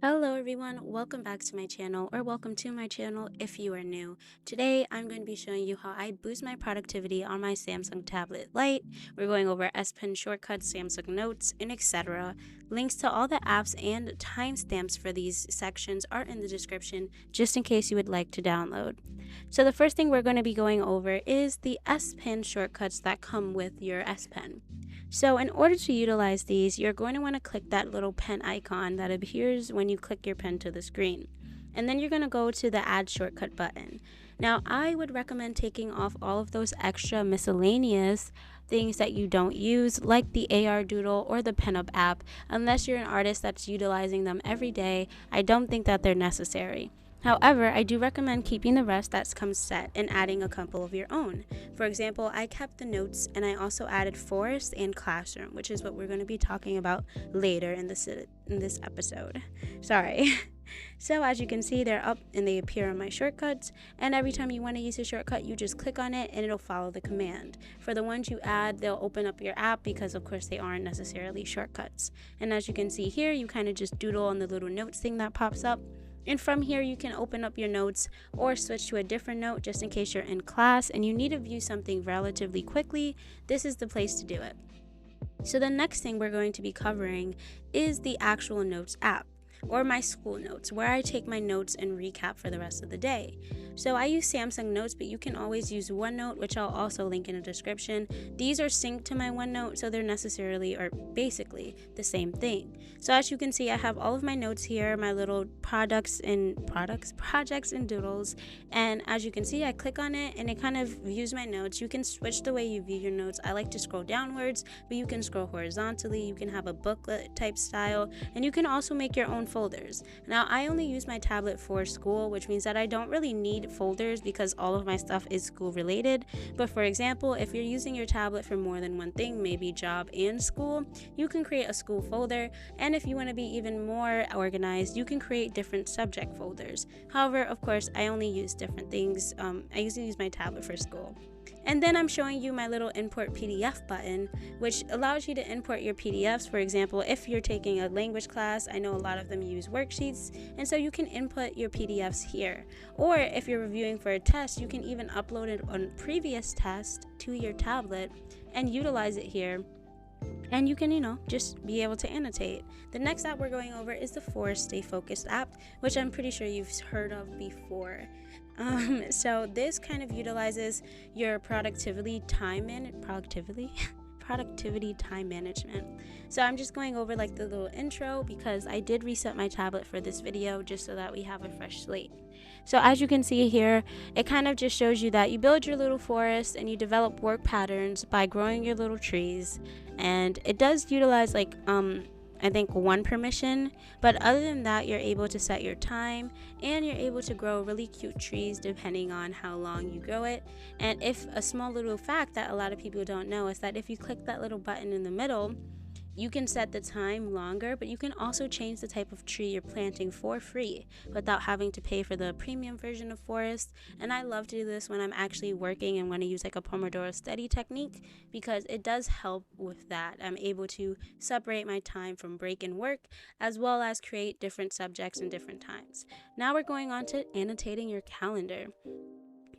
Hello everyone, welcome back to my channel, or welcome to my channel if you are new. Today I'm going to be showing you how I boost my productivity on my Samsung tablet Lite. We're going over S Pen shortcuts, Samsung Notes, and etc. Links to all the apps and timestamps for these sections are in the description, just in case you would like to download. So the first thing we're going to be going over is the S Pen shortcuts that come with your S Pen. So in order to utilize these, you're going to want to click that little pen icon that appears when you click your pen to the screen. And then you're going to go to the Add Shortcut button. Now, I would recommend taking off all of those extra miscellaneous things that you don't use, like the AR Doodle or the PenUp app. Unless you're an artist that's utilizing them every day, I don't think that they're necessary. However, I do recommend keeping the rest that comes set and adding a couple of your own. For example, I kept the notes and I also added forest and classroom, which is what we're going to be talking about later in this episode. Sorry. So as you can see, they're up and they appear on my shortcuts, and every time you want to use a shortcut, you just click on it and it'll follow the command. For the ones you add, they'll open up your app because of course they aren't necessarily shortcuts. And as you can see here, you kind of just doodle on the little notes thing that pops up. And from here, you can open up your notes or switch to a different note just in case you're in class and you need to view something relatively quickly. This is the place to do it. So the next thing we're going to be covering is the actual Notes app, or my school notes, where I take my notes and recap for the rest of the day. So I use Samsung Notes, but you can always use OneNote, which I'll also link in the description. These are synced to my OneNote, so they're necessarily or basically the same thing. So as you can see, I have all of my notes here, my little projects and doodles, and as you can see, I click on it and it kind of views my notes. You can switch the way you view your notes. I like to scroll downwards, but you can scroll horizontally. You can have a booklet type style, and you can also make your own folders. Now, I only use my tablet for school, which means that I don't really need folders because all of my stuff is school related. But for example, if you're using your tablet for more than one thing, maybe job and school, you can create a school folder. And if you want to be even more organized, you can create different subject folders. However, of course, I only use different things. I usually use my tablet for school. And then I'm showing you my little import PDF button, which allows you to import your PDFs. For example, if you're taking a language class, I know a lot of them use worksheets, and so you can input your PDFs here. Or if you're reviewing for a test, you can even upload it on previous test to your tablet and utilize it here. And you can, just be able to annotate. The next app we're going over is the Forest Stay Focused app, which I'm pretty sure you've heard of before. So this kind of utilizes your productivity time management. So I'm just going over like the little intro because I did reset my tablet for this video just so that we have a fresh slate. So as you can see here, it kind of just shows you that you build your little forest and you develop work patterns by growing your little trees, and it does utilize like I think one permission, but other than that, you're able to set your time and you're able to grow really cute trees depending on how long you grow it. And if a small little fact that a lot of people don't know is that if you click that little button in the middle, you can set the time longer, but you can also change the type of tree you're planting for free without having to pay for the premium version of Forest. And I love to do this when I'm actually working and want to use like a Pomodoro study technique because it does help with that. I'm able to separate my time from break and work as well as create different subjects and different times. Now we're going on to annotating your calendar.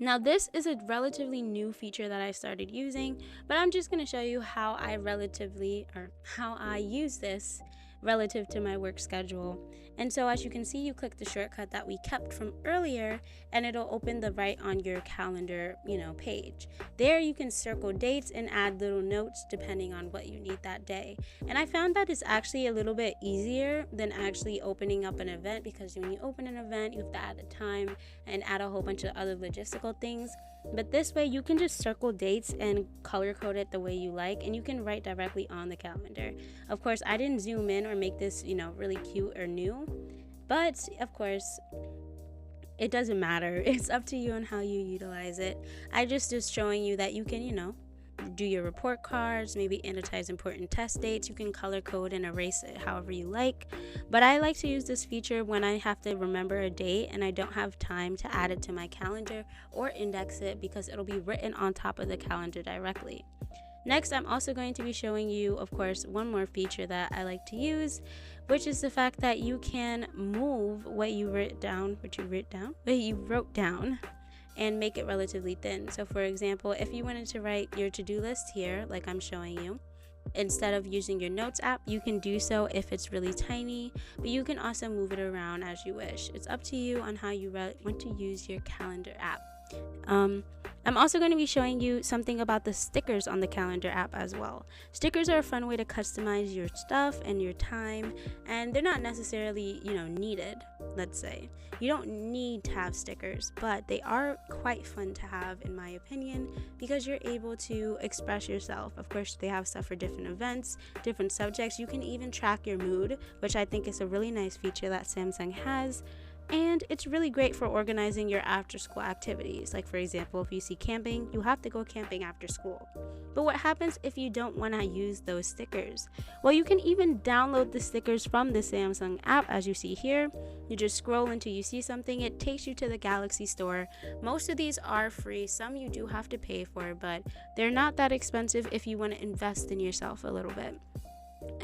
Now this is a relatively new feature that I started using, but I'm just going to show you how I use this relative to my work schedule. And so as you can see, you click the shortcut that we kept from earlier and it'll open the Write on Your Calendar, page. There you can circle dates and add little notes depending on what you need that day. And I found that it's actually a little bit easier than actually opening up an event, because when you open an event, you have to add a time and add a whole bunch of other logistical things. But this way you can just circle dates and color code it the way you like, and you can write directly on the calendar. Of course, I didn't zoom in or make this, really cute or new, but of course, it doesn't matter. It's up to you on how you utilize it. I just showing you that you can, do your report cards, maybe annotate important test dates. You can color code and erase it however you like. But I like to use this feature when I have to remember a date and I don't have time to add it to my calendar or index it, because it'll be written on top of the calendar directly. Next, I'm also going to be showing you, of course, one more feature that I like to use, which is the fact that you can move what you wrote down, and make it relatively thin. So for example, if you wanted to write your to-do list here, like I'm showing you, instead of using your notes app, you can do so if it's really tiny, but you can also move it around as you wish. It's up to you on how you want to use your calendar app. I'm also going to be showing you something about the stickers on the calendar app as well. Stickers are a fun way to customize your stuff and your time, and they're not necessarily, needed, let's say. You don't need to have stickers, but they are quite fun to have, in my opinion, because you're able to express yourself. Of course, they have stuff for different events, different subjects. You can even track your mood, which I think is a really nice feature that Samsung has. And it's really great for organizing your after school activities. Like for example, if you see camping, you have to go camping after school. But what happens if you don't want to use those stickers? Well, you can even download the stickers from the Samsung app, as you see here. You just scroll until you see something. It takes you to the Galaxy store. Most of these are free. Some you do have to pay for, but they're not that expensive if you want to invest in yourself a little bit.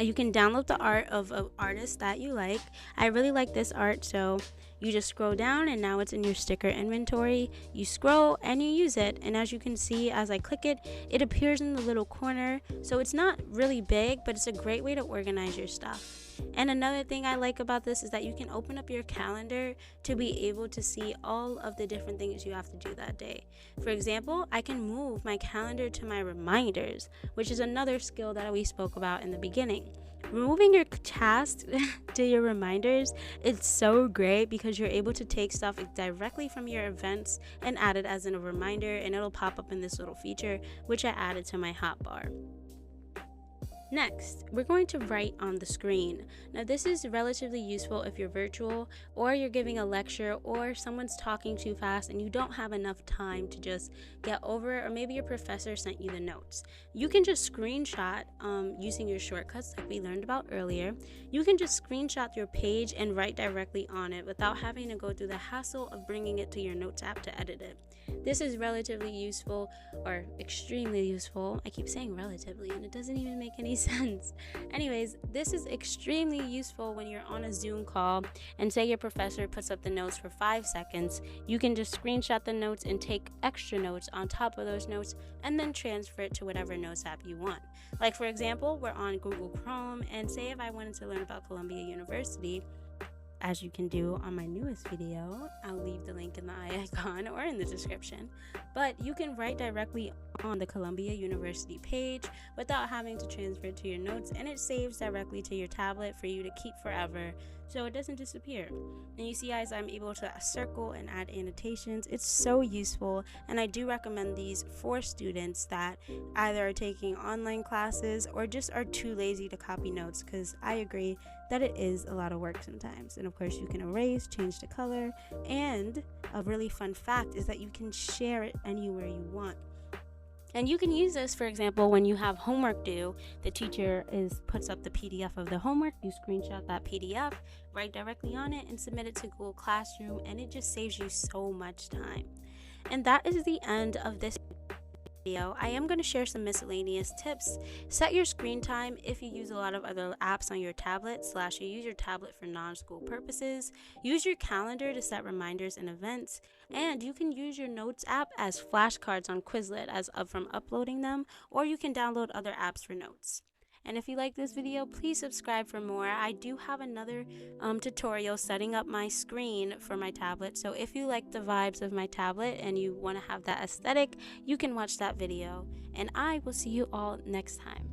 You can download the art of an artist that you like. I really like this art, so you just scroll down and now it's in your sticker inventory. You scroll and you use it, and as you can see, as I click it, it appears in the little corner. So it's not really big, but it's a great way to organize your stuff. And another thing I like about this is that you can open up your calendar to be able to see all of the different things you have to do that day. For example, I can move my calendar to my reminders, which is another skill that we spoke about in the beginning. Removing your tasks to your reminders is so great because you're able to take stuff directly from your events and add it as a reminder, and it'll pop up in this little feature, which I added to my hotbar. Next, we're going to write on the screen. Now this is relatively useful if you're virtual, or you're giving a lecture, or someone's talking too fast and you don't have enough time to just get over it, or maybe your professor sent you the notes. You can just screenshot using your shortcuts like we learned about earlier. You can just screenshot your page and write directly on it without having to go through the hassle of bringing it to your notes app to edit it. This is relatively useful, or extremely useful. I keep saying relatively and it doesn't even make any sense. Anyways, this is extremely useful when you're on a Zoom call and say your professor puts up the notes for 5 seconds. You can just screenshot the notes and take extra notes on top of those notes and then transfer it to whatever notes app you want. Like for example, we're on Google Chrome, and say if I wanted to learn about Columbia University, as you can do on my newest video, I'll leave the link in the eye icon or in the description, but you can write directly on the Columbia University page without having to transfer it to your notes, and it saves directly to your tablet for you to keep forever, so it doesn't disappear. And you see, guys, I'm able to circle and add annotations. It's so useful, and I do recommend these for students that either are taking online classes or just are too lazy to copy notes, because I agree that it is a lot of work sometimes. And of course, you can erase, change the color, and a really fun fact is that you can share it anywhere you want. And you can use this, for example, when you have homework due. The teacher puts up the PDF of the homework. You screenshot that PDF, write directly on it, and submit it to Google Classroom, and it just saves you so much time. And that is the end of this video. I am going to share some miscellaneous tips. Set your screen time if you use a lot of other apps on your tablet / you use your tablet for non-school purposes. Use your calendar to set reminders and events, and you can use your notes app as flashcards on Quizlet from uploading them, or you can download other apps for notes. And if you like this video, please subscribe for more. I do have another tutorial setting up my screen for my tablet. So if you like the vibes of my tablet and you want to have that aesthetic, you can watch that video. And I will see you all next time.